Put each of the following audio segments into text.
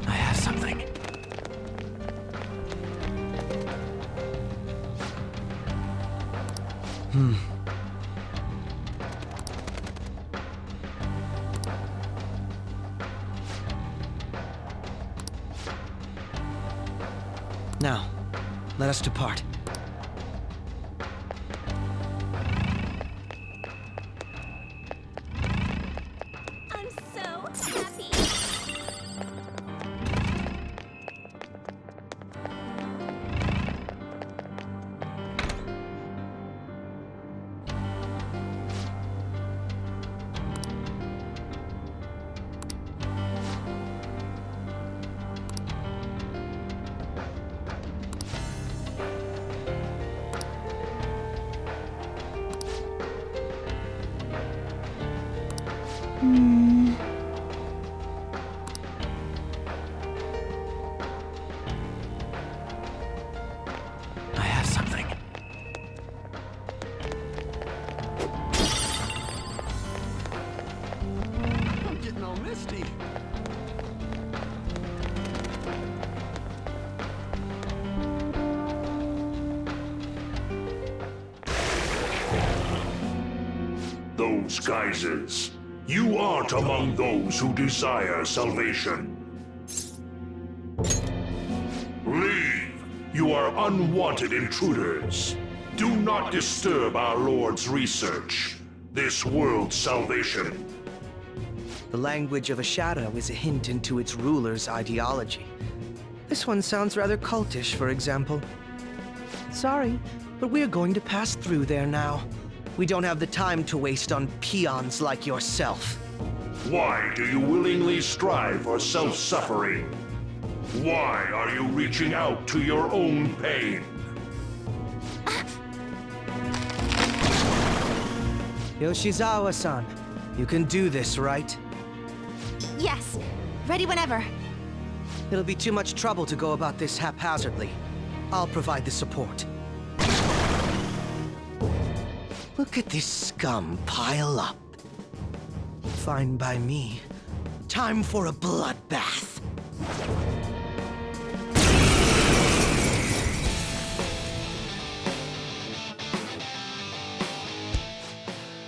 I have something. Now, let us depart. I'm so happy. I have something. I'm getting all misty. Those geysers. You aren't among those who desire salvation. Leave! You are unwanted intruders. Do not disturb our Lord's research. This world's salvation. The language of a shadow is a hint into its ruler's ideology. This one sounds rather cultish, for example. Sorry, but we're going to pass through there now. We don't have the time to waste on peons like yourself. Why do you willingly strive for self-suffering? Why are you reaching out to your own pain? Yoshizawa-san, you can do this, right? Yes, ready whenever. It'll be too much trouble to go about this haphazardly. I'll provide the support. Look at this scum pile up. Fine by me. Time for a bloodbath.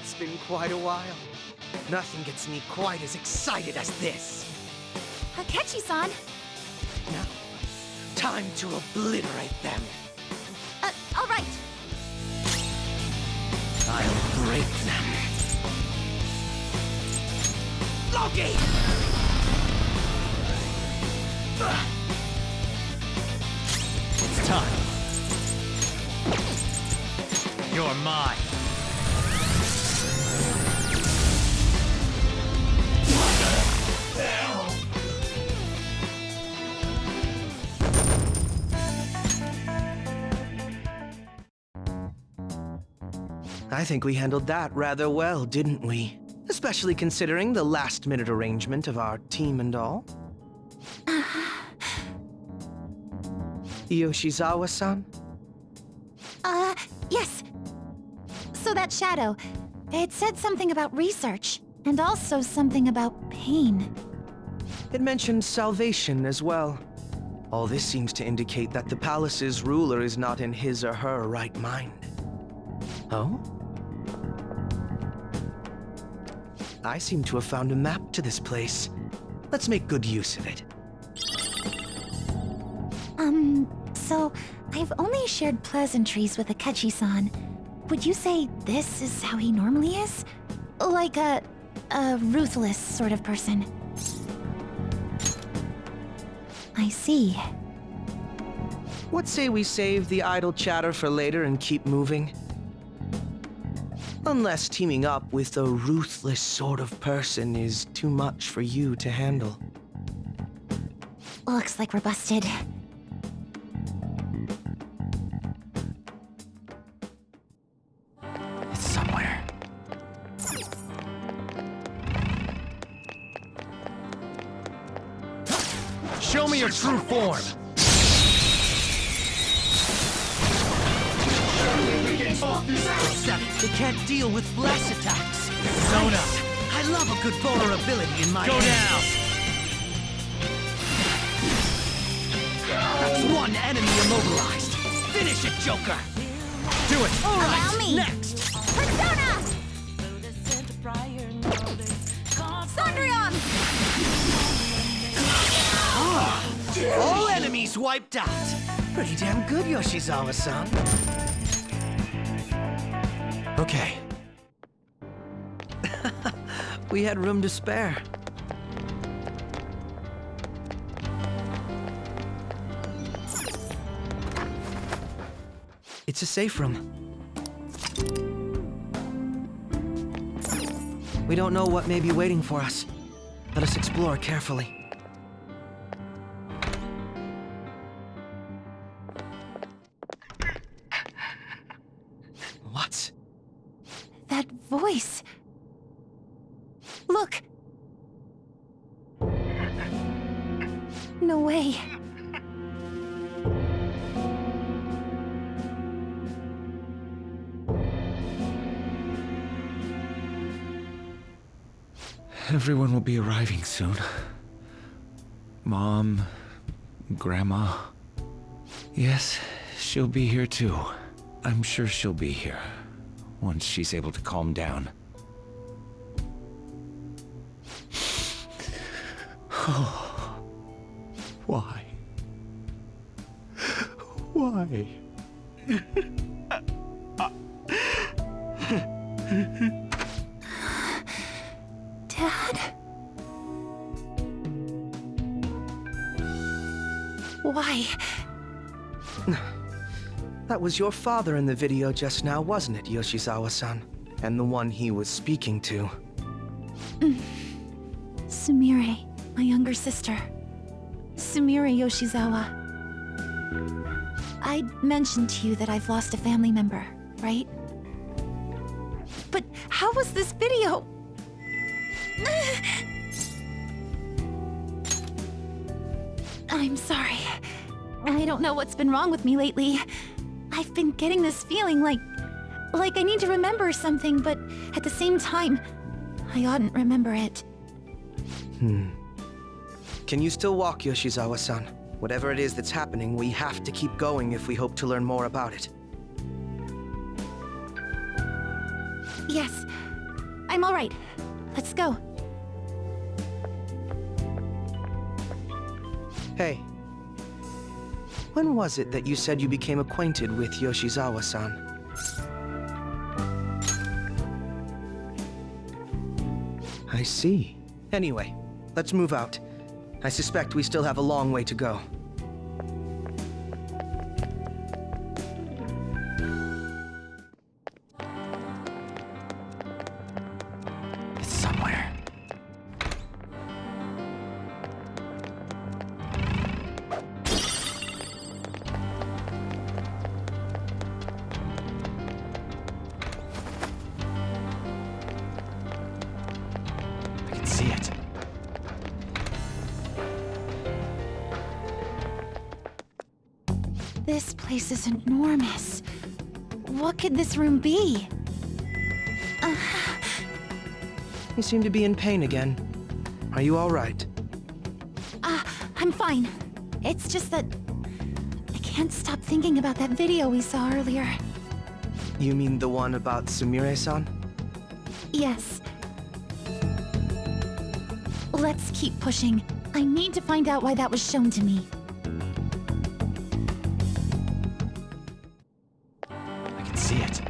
It's been quite a while. Nothing gets me quite as excited as this. Akechi-san! Now, time to obliterate them. All right. I'll break them. Loki! It's time. You're mine. I think we handled that rather well, didn't we? Especially considering the last-minute arrangement of our team and all. Yoshizawa-san? Yes. So that shadow, it said something about research, and also something about pain. It mentioned salvation as well. All this seems to indicate that the palace's ruler is not in his or her right mind. Oh? I seem to have found a map to this place. Let's make good use of it. So I've only shared pleasantries with Akechi-san. Would you say this is how he normally is? Like a ruthless sort of person. I see. What say we save the idle chatter for later and keep moving? Unless teaming up with a ruthless sort of person is too much for you to handle. Looks like we're busted. It's somewhere. Show me your true form! Except they can't deal with blast attacks. Zona, I love a good vulnerability in my Go down! That's one enemy immobilized. Finish it, Joker! Do it! All right, Allow me. next! Persona! Sandrion! All enemies wiped out. Pretty damn good, Yoshizawa-san. Okay. We had room to spare. It's a safe room. We don't know what may be waiting for us. Let us explore carefully. What? That voice. Look! No way. Everyone will be arriving soon. Mom, Grandma. Yes, she'll be here too. I'm sure she'll be here once she's able to calm down. Why? Why? Dad? Why? That was your father in the video just now, wasn't it, Yoshizawa-san? And the one he was speaking to. Sumire, my younger sister. Sumire Yoshizawa. I mentioned to you that I've lost a family member, right? But how was this video? I'm sorry. I don't know what's been wrong with me lately. I've been getting this feeling like I need to remember something, but at the same time, I oughtn't remember it. Can you still walk, Yoshizawa-san? Whatever it is that's happening, we have to keep going if we hope to learn more about it. Yes, I'm all right. Let's go. Hey. When was it that you said you became acquainted with Yoshizawa-san? I see. Anyway, let's move out. I suspect we still have a long way to go. It's somewhere. I can see it. This place is enormous. What could this room be? You seem to be in pain again. Are you all right? I'm fine. It's just that I can't stop thinking about that video we saw earlier. You mean the one about Sumire-san? Yes. Let's keep pushing. I need to find out why that was shown to me. I can see it.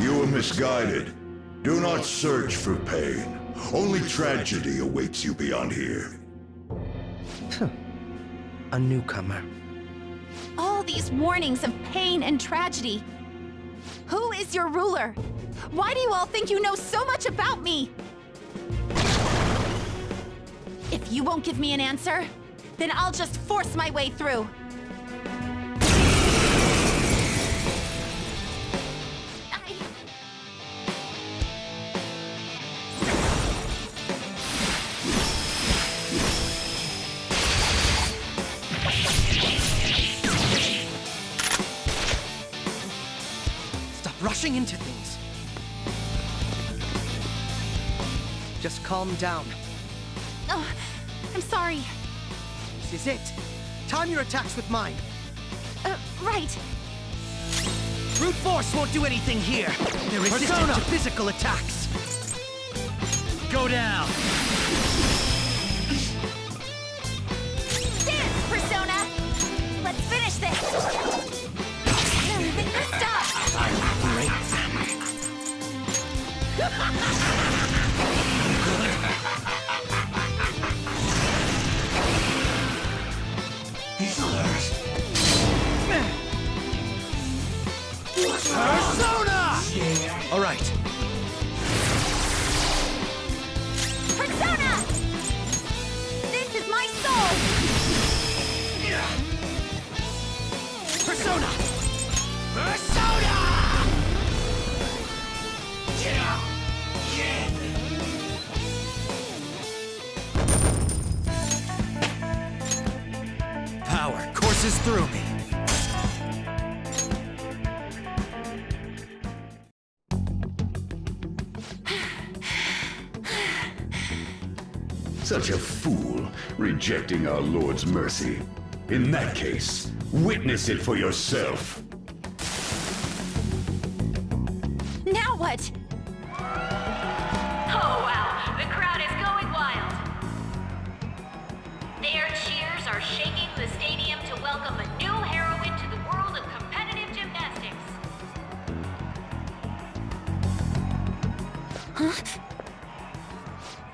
You are misguided. Do not search for pain. Only tragedy awaits you beyond here. A newcomer. All these warnings of pain and tragedy. Who is your ruler? Why do you all think you know so much about me? If you won't give me an answer, then I'll just force my way through. rushing into things. Just calm down. Oh, I'm sorry. This is it. Time your attacks with mine. Right. Brute force won't do anything here. They're resistant to physical attacks. Go down! Dance, Persona! Let's finish this! Stop! Persona! All right. Persona! This is my soul! Persona! Persona! Power courses through me. Such a fool, rejecting our Lord's mercy. In that case, witness it for yourself. Now what? Oh wow, the crowd is going wild. Their cheers are shaking the stadium to welcome a new heroine to the world of competitive gymnastics.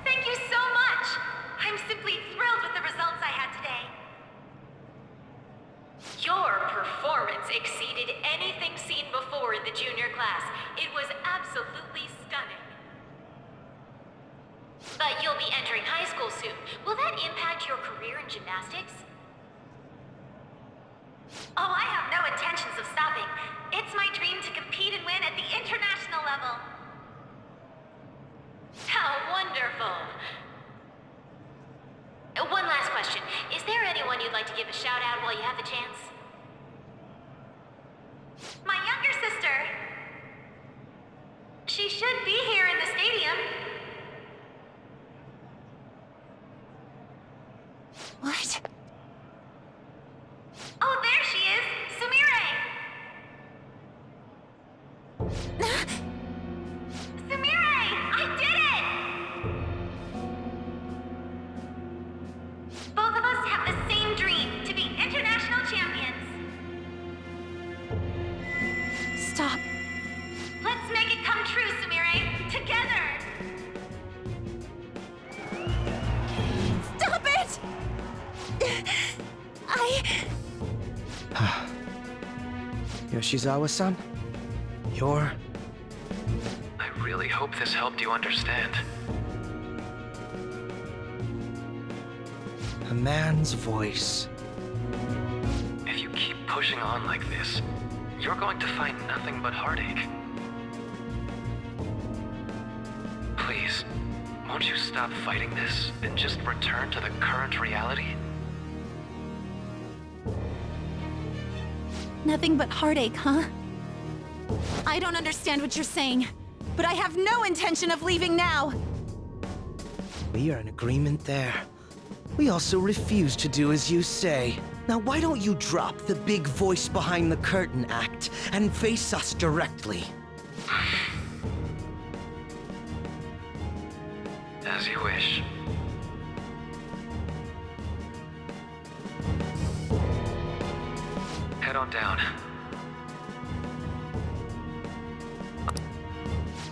Thank you so much! I'm simply thrilled with the results I had today. Your performance exceeded anything seen before in the junior class. It was absolutely stunning. But you'll be entering high school soon. Will that impact your career in gymnastics? Oh, I have no intentions of stopping. It's my dream to compete and win at the international level. How wonderful! One last question. Is there anyone you'd like to give a shout out while you have the chance? My younger sister! She should be here in the stadium. What? Oh, there she is! Sumire! Sumire! I did it! Both of us have the same dream, to be international champions. Stop. Let's make it come true, Sumire! Together! Stop it! Yoshizawa-san, you're... I really hope this helped you understand. a man's voice. If you keep pushing on like this, you're going to find nothing but heartache. Please, won't you stop fighting this and just return to the current reality? Nothing but heartache, huh? I don't understand what you're saying, but I have no intention of leaving now! We are in agreement there. We also refuse to do as you say. Now why don't you drop the big voice behind the curtain act and face us directly? As you wish. Head on down.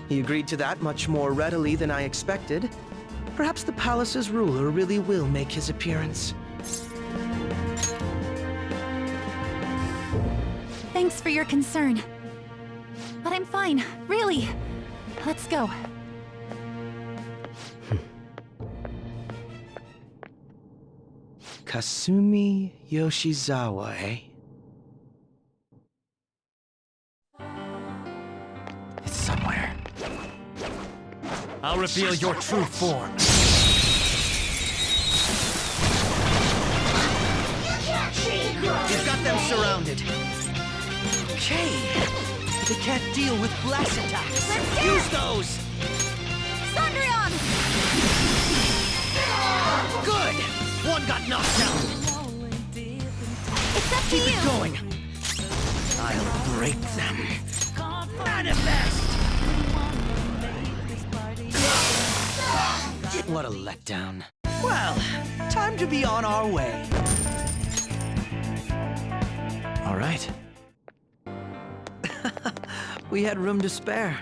He agreed to that much more readily than I expected. Perhaps the palace's ruler really will make his appearance. Thanks for your concern. But I'm fine, really. Let's go. Kasumi Yoshizawa, eh? It's somewhere. I'll reveal your true form. He's got them surrounded. Okay. They can't deal with blast attacks. Let's Use those! Sandrion! Good! One got knocked down. It's up to Keep you! it going. I'll break them. Manifest! What a letdown. Well, time to be on our way. All right. We had room to spare.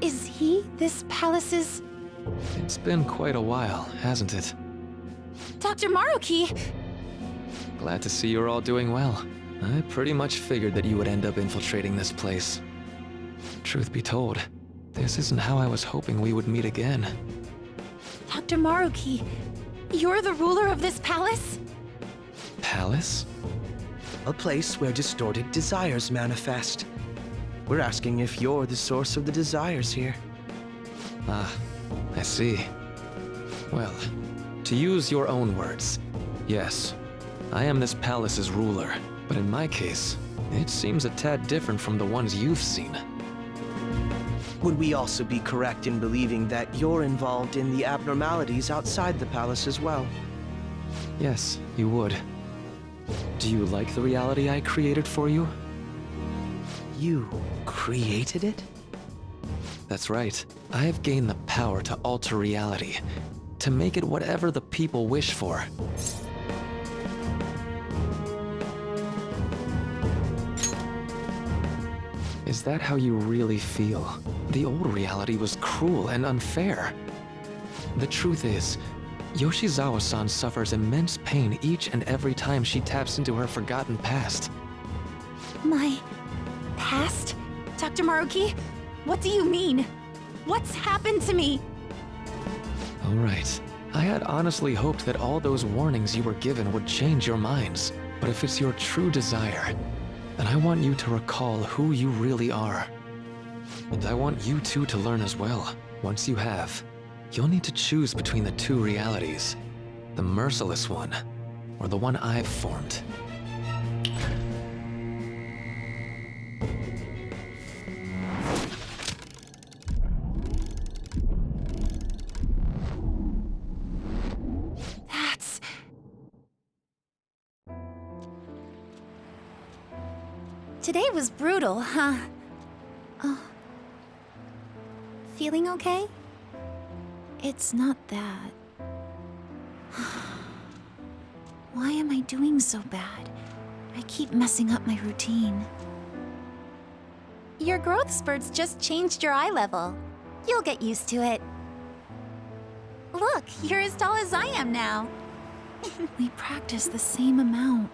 Is he this palace's... It's been quite a while, hasn't it? Dr. Maruki? Glad to see you're all doing well. I pretty much figured that you would end up infiltrating this place. Truth be told, this isn't how I was hoping we would meet again. Dr. Maruki, you're the ruler of this palace? Palace? A place where distorted desires manifest. We're asking if you're the source of the desires here. Ah, I see. Well, to use your own words, yes, I am this palace's ruler, but in my case, it seems a tad different from the ones you've seen. Would we also be correct in believing that you're involved in the abnormalities outside the palace as well? Yes, you would. Do you like the reality I created for you? You created it? That's right. I have gained the power to alter reality, to make it whatever the people wish for. Is that how you really feel? The old reality was cruel and unfair. The truth is, Yoshizawa-san suffers immense pain each and every time she taps into her forgotten past. My... past? Dr. Maruki? What do you mean? What's happened to me? All right. I had honestly hoped that all those warnings you were given would change your minds. But if it's your true desire, then I want you to recall who you really are. And I want you two to learn as well. Once you have, you'll need to choose between the two realities. The merciless one, or the one I've formed. That's... Today was brutal, huh? Oh. Feeling okay? It's not that. Why am I doing so bad? I keep messing up my routine. Your growth spurts just changed your eye level. You'll get used to it. Look, you're as tall as I am now. We practice the same amount.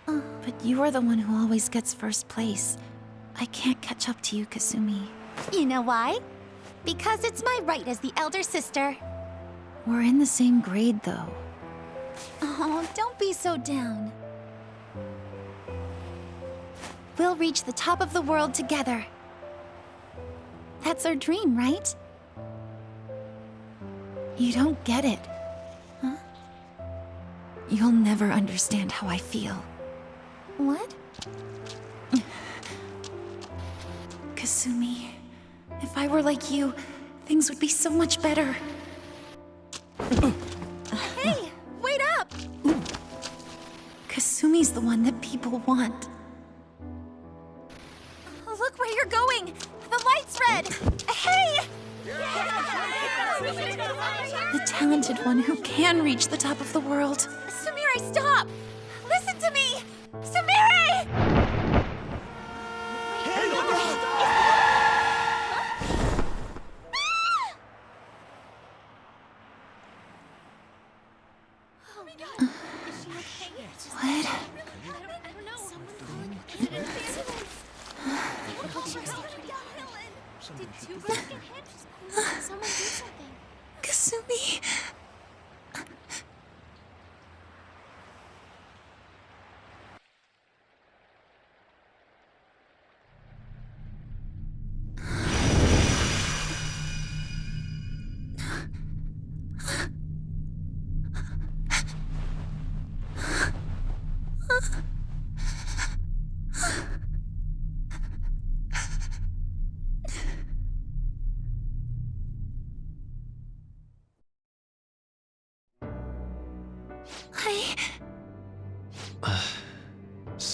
But you're the one who always gets first place. I can't catch up to you, Kasumi. You know why? Because it's my right as the elder sister. We're in the same grade, though. Oh, don't be so down. We'll reach the top of the world together. That's our dream, right? You don't get it. Huh? You'll never understand how I feel. What? Kasumi, if I were like you, things would be so much better. Hey, wait up! Kasumi's the one that people want. Look where you're going! The light's red! Hey! The talented one who can reach the top of the world. Sumire, stop! Listen to me! Sumire! What? Kasumi.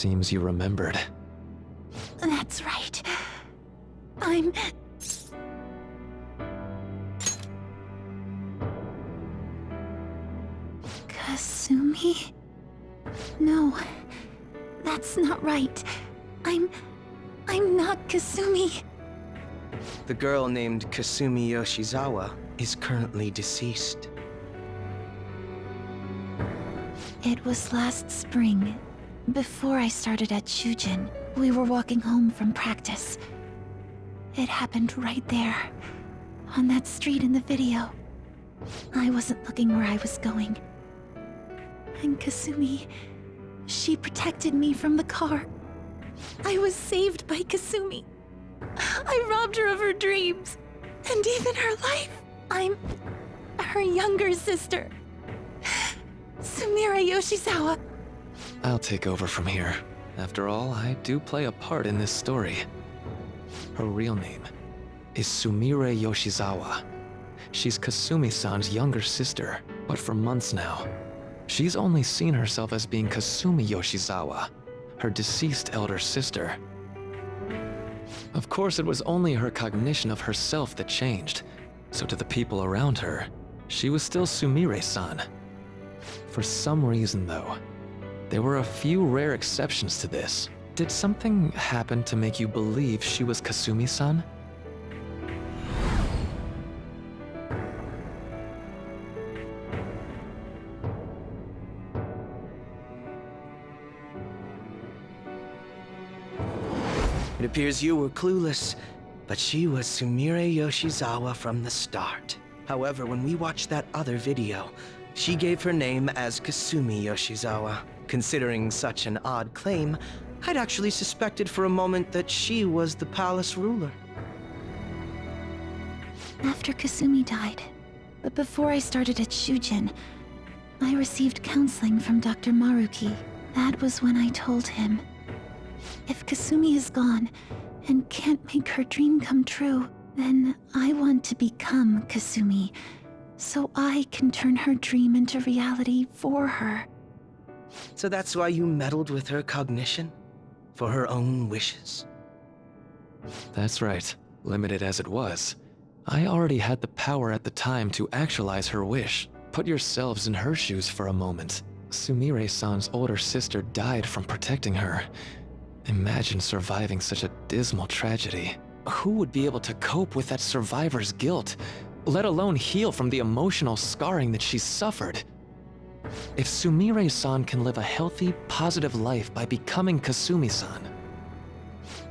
Seems you remembered. That's right. I'm... Kasumi? No, that's not right. I'm not Kasumi. The girl named Kasumi Yoshizawa is currently deceased. It was last spring, before I started at Shujin. We were walking home from practice. It happened right there, on that street in the video. I wasn't looking where I was going. And Kasumi, she protected me from the car. I was saved by Kasumi. I robbed her of her dreams, and even her life. I'm her younger sister, Sumire Yoshizawa. I'll take over from here. After all, I do play a part in this story. Her real name is Sumire Yoshizawa. She's Kasumi-san's younger sister, but for months now, she's only seen herself as being Kasumi Yoshizawa, her deceased elder sister. Of course, it was only her cognition of herself that changed, so to the people around her, she was still Sumire-san. For some reason, though, there were a few rare exceptions to this. Did something happen to make you believe she was Kasumi-san? It appears you were clueless, but she was Sumire Yoshizawa from the start. However, when we watched that other video, she gave her name as Kasumi Yoshizawa. Considering such an odd claim, I'd actually suspected for a moment that she was the palace ruler. After Kasumi died, but before I started at Shujin, I received counseling from Dr. Maruki. That was when I told him, if Kasumi is gone and can't make her dream come true, then I want to become Kasumi, so I can turn her dream into reality for her. So that's why you meddled with her cognition? For her own wishes? That's right. Limited as it was, I already had the power at the time to actualize her wish. Put yourselves in her shoes for a moment. Sumire-san's older sister died from protecting her. Imagine surviving such a dismal tragedy. Who would be able to cope with that survivor's guilt, let alone heal from the emotional scarring that she suffered? If Sumire-san can live a healthy, positive life by becoming Kasumi-san,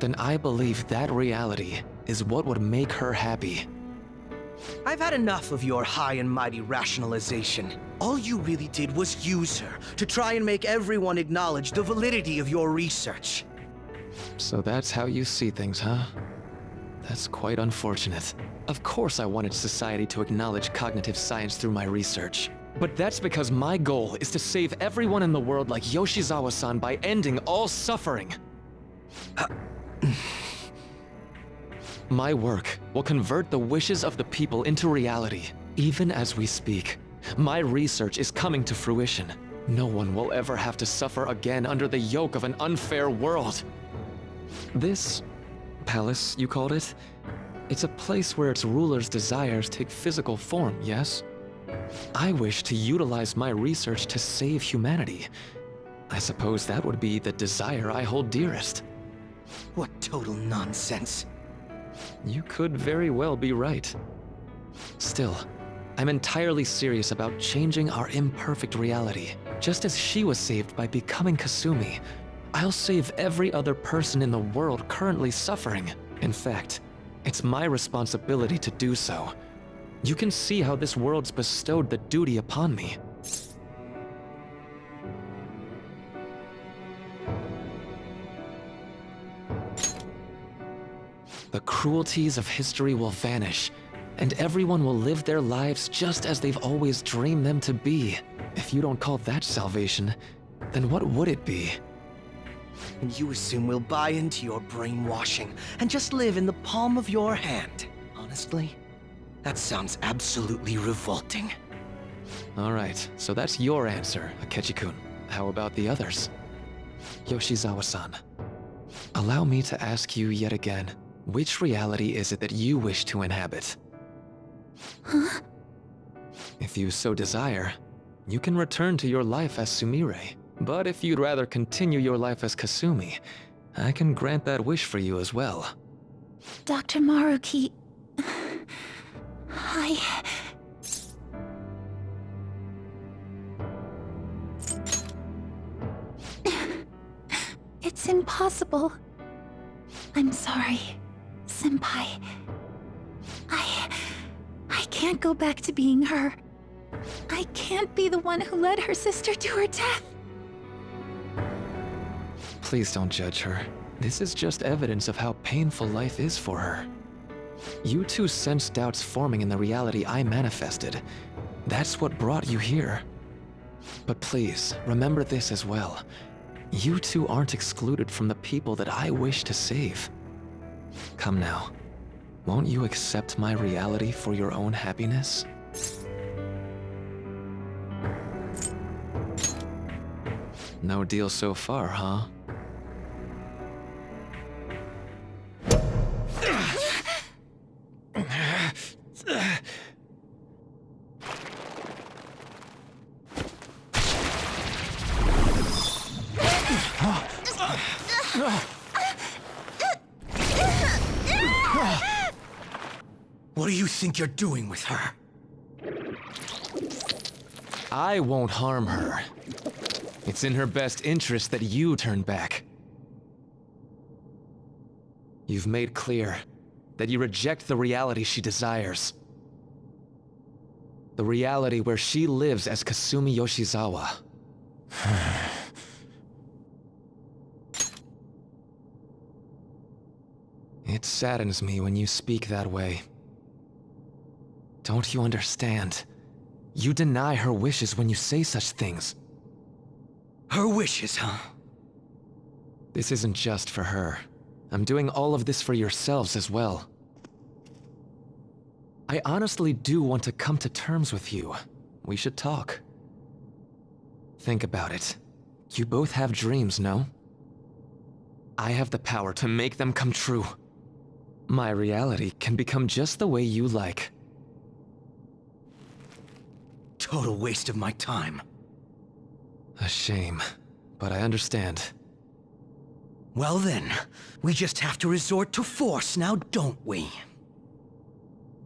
then I believe that reality is what would make her happy. I've had enough of your high and mighty rationalization. All you really did was use her to try and make everyone acknowledge the validity of your research. So that's how you see things, huh? That's quite unfortunate. Of course I wanted society to acknowledge cognitive science through my research. But that's because my goal is to save everyone in the world like Yoshizawa-san by ending all suffering. My work will convert the wishes of the people into reality. Even as we speak, my research is coming to fruition. No one will ever have to suffer again under the yoke of an unfair world. This palace, you called it? It's a place where its ruler's desires take physical form, yes? I wish to utilize my research to save humanity. I suppose that would be the desire I hold dearest. What total nonsense. You could very well be right. Still, I'm entirely serious about changing our imperfect reality. Just as she was saved by becoming Kasumi, I'll save every other person in the world currently suffering. In fact, it's my responsibility to do so. You can see how this world's bestowed the duty upon me. The cruelties of history will vanish, and everyone will live their lives just as they've always dreamed them to be. If you don't call that salvation, then what would it be? And you assume we'll buy into your brainwashing and just live in the palm of your hand. Honestly, that sounds absolutely revolting. Alright, so that's your answer, Akechi-kun. How about the others? Yoshizawa-san, allow me to ask you yet again, which reality is it that you wish to inhabit? Huh? If you so desire, you can return to your life as Sumire. But if you'd rather continue your life as Kasumi, I can grant that wish for you as well. Dr. Maruki... It's impossible. I'm sorry, Senpai. I can't go back to being her. I can't be the one who led her sister to her death. Please don't judge her. This is just evidence of how painful life is for her. You two sensed doubts forming in the reality I manifested. That's what brought you here. But please, remember this as well. You two aren't excluded from the people that I wish to save. Come now. Won't you accept my reality for your own happiness? No deal so far, huh? What do you think you're doing with her? I won't harm her. It's in her best interest that you turn back. You've made clear that you reject the reality she desires. The reality where she lives as Kasumi Yoshizawa. It saddens me when you speak that way. Don't you understand? You deny her wishes when you say such things. Her wishes, huh? This isn't just for her. I'm doing all of this for yourselves as well. I honestly do want to come to terms with you. We should talk. Think about it. You both have dreams, no? I have the power to make them come true. My reality can become just the way you like. Total waste of my time. A shame, but I understand. Well then, we just have to resort to force now, don't we?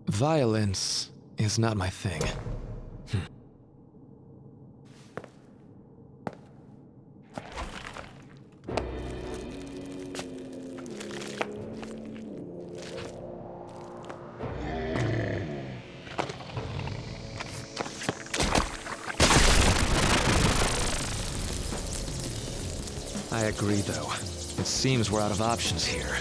Violence is not my thing. I agree, though. It seems we're out of options here.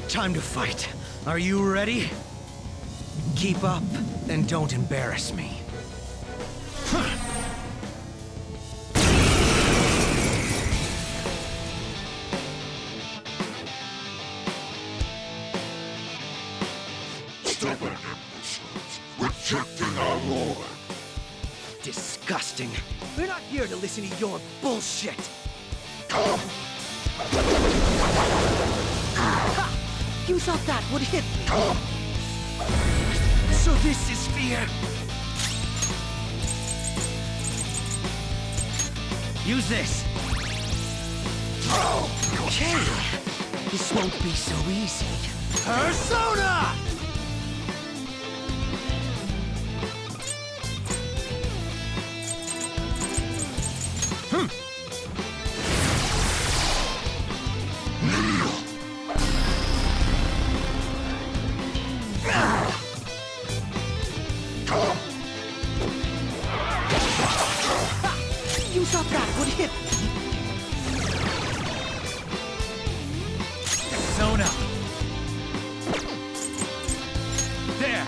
Time to fight. Are you ready? Keep up, and don't embarrass me. Stubborn imbeciles, rejecting our lord. Disgusting. We're not here to listen to your bullshit. Come! Ha! You thought that would hit me. Come! So this is fear. Use this. Okay. This won't be so easy. Persona! You thought that would hit me. Persona! There!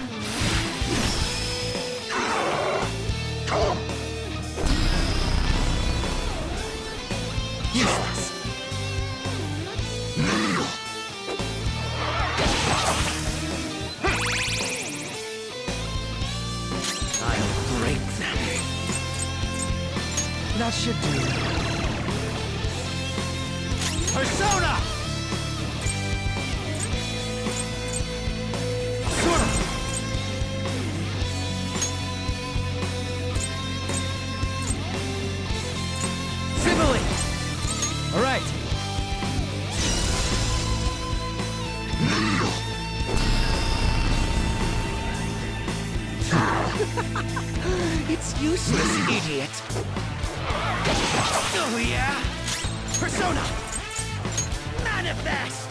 should do. Persona! Sort of. Simile! Alright. It's useless, idiot. Oh yeah? Persona! Manifest!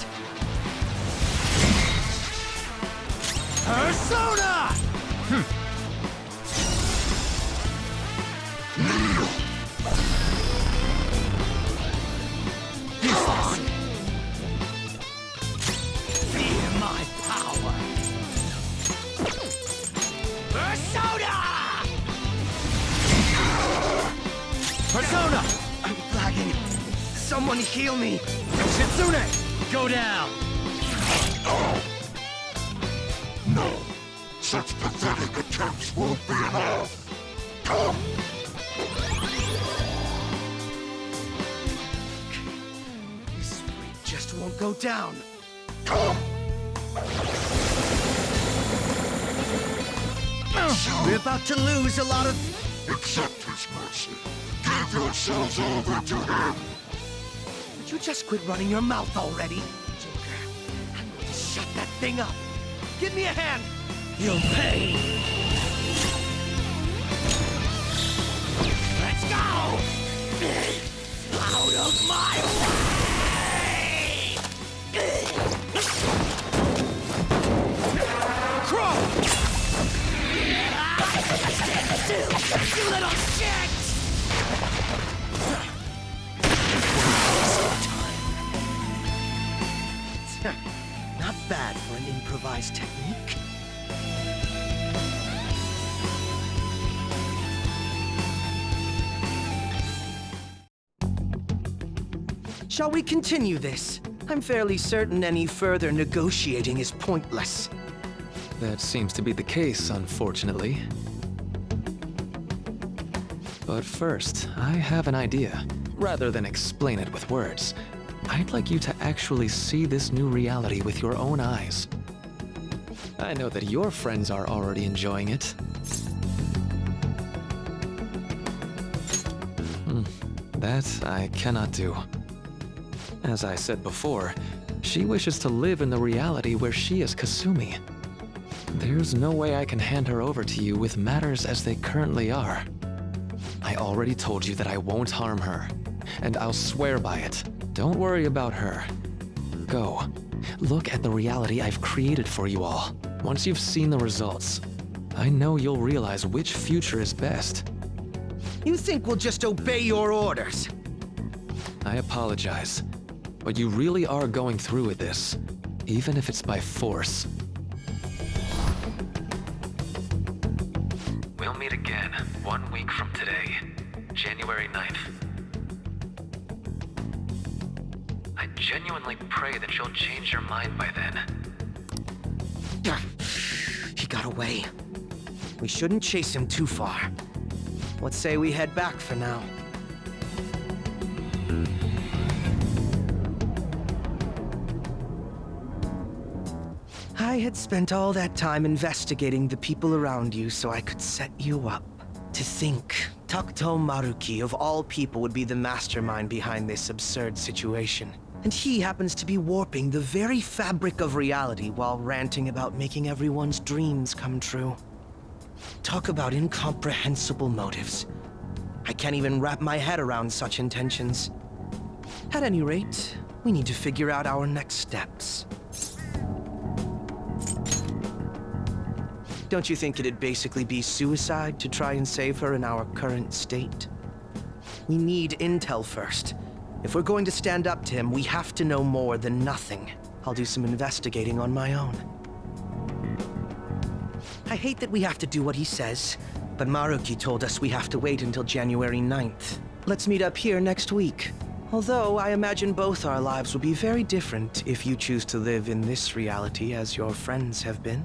Persona! Feel my power! Persona! Persona! I'm flagging. Someone heal me. Shitsune! Go down! No, such pathetic attempts won't be enough. Come! This spree just won't go down. Come! We're about to lose a lot of... Accept his mercy. Give yourselves over to him. Would you just quit running your mouth already? Joker, I'm going to shut that thing up. Give me a hand. You'll pay! Let's go! Out of my way! Crow! You little shit! Not bad for an improvised technique. Shall we continue this? I'm fairly certain any further negotiating is pointless. That seems to be the case, unfortunately. But first, I have an idea. Rather than explain it with words, I'd like you to actually see this new reality with your own eyes. I know that your friends are already enjoying it. That I cannot do. As I said before, she wishes to live in the reality where she is Kasumi. There's no way I can hand her over to you with matters as they currently are. I already told you that I won't harm her, and I'll swear by it. Don't worry about her. Go. Look at the reality I've created for you all. Once you've seen the results, I know you'll realize which future is best. You think we'll just obey your orders? I apologize, but you really are going through with this, even if it's by force. We'll meet again 1 week from today, January 9th. I genuinely pray that you'll change your mind by then. He got away. We shouldn't chase him too far. Let's say we head back for now. I had spent all that time investigating the people around you so I could set you up. To think, Takuto Maruki of all people would be the mastermind behind this absurd situation. And he happens to be warping the very fabric of reality while ranting about making everyone's dreams come true. Talk about incomprehensible motives. I can't even wrap my head around such intentions. At any rate, we need to figure out our next steps. Don't you think it'd basically be suicide to try and save her in our current state? We need intel first. If we're going to stand up to him, we have to know more than nothing. I'll do some investigating on my own. I hate that we have to do what he says, but Maruki told us we have to wait until January 9th. Let's meet up here next week. Although I imagine both our lives will be very different if you choose to live in this reality as your friends have been.